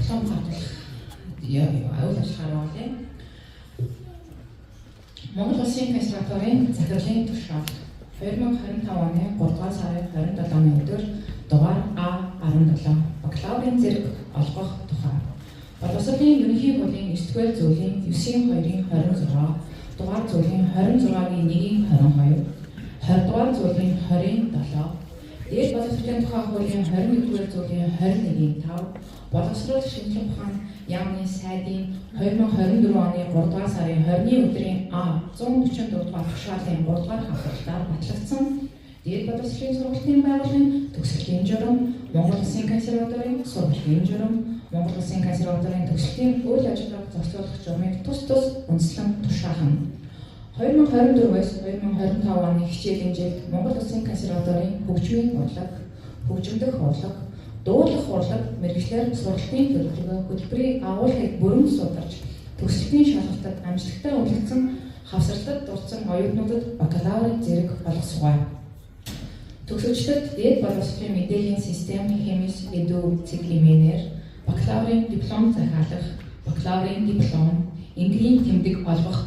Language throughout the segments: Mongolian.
диплом хадгалах үйл ажиллагаа болъё. Монгол Улсын консерваторийн захирлын туршилт 2025 оны 3-р сарын 27-ны өдөр дугаар А17 бакалаврын зэрэг олгох тухай. Боловсролын ерөнхий хуулийн 9-р зүйлийн 9-2-26, дугаар зүйлийн 26-гийн 1-22, 20-р зүйлийн 27, дээд боловсролын тухай хуулийн 21-р зүйлийн 21-5, боловсрол шинжилгээ ухаан яамны сайдын 2024 оны 3-р сарын 20-ны өдрийн А144 дугаар тушаалын 3-р хавталтаар батлагдсан дээд боловсролын сургалтын байгууллагын төгсгөлийн журам, Монгол Улсын консерваторийн сургалтын журам, Монгол Улсын консерваторийн төгсгөлийн үйл ажиллагааг зохицуулах журмыг тус үндэслэн тушаахна. 2024-өөс 2025 оны хичээлийн жилд Монгол Улсын консерваторийн хөгжмийн урлаг, хөгжимдөх урлаг, дуулах урлаг, мэргэжлэр сургалтын төлөвлөгөө хөтөлбөрийн агуулгыг бүрэн сударч төгсгөлийн шалгалтад амжилттай үнэлэгдсэн хавсралтад дурдсан оюутнуудад бакалаврын зэрэг боловсгоё. Төгсөгчдод дээд боловсролын мэдээллийн систем хэмээс эдүү цэглэмээр бакалаврын диплом захиалах, бакалаврын диплом, энгэрийн тэмдэг олгох,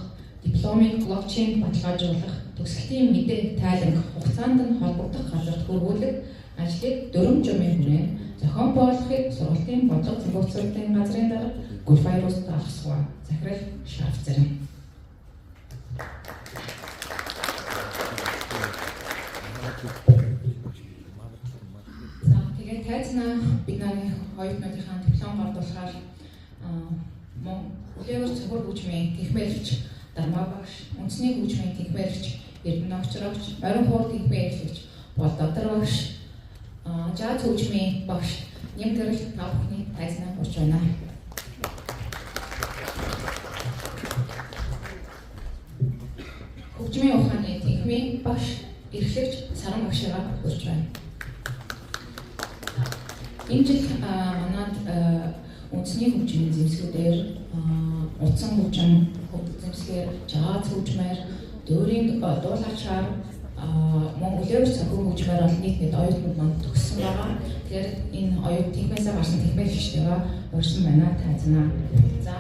дипломыг блокчейн баталгаажуулах, төгсгөлийн мэдээ тайлах хугацаанд нь холбогдох газарт хөрвүүлэх ажлыг 4 журмын хүрээнд зохион байгуулахыг сургалтын бодлого зохицуулалтын газрын дарга Гүлфайрус Алхасгой захирал шаардж зарим. Тэгээд тайзнаа бид нарын оюутнуудынхаа диплом гардуулахаар Хүлээвэр цохор хөгжмийн техмэлэгч Дармаа багш, үндэсний хөгжмийн техмэлэгч Эрдэнэ Очрогч, Орон хуур техмэлэгч Болдодор багш, жаз хөгжмийн багш Нямдэрэл та бүхний тайзнаа урьж байна. Хөгжмийн ухааны техмийн багш эрхлэгч Саран багшаа урьж байна. Энэ жил манад үндэсний хөгжмийн зэмсгүүдээр утсан хөгжим, зэмсгээр, жаз хөгжмээр, дөрийн дуулаачаар Хүлээвэр цохор хөгжмээр олон нийтмэд оюутнууд манд төгссөн байгаа. Тэгэхээр энэ оюут техмээсээ гарсан техмэлэгчтэйгээ урьсан байна тайзнаа. За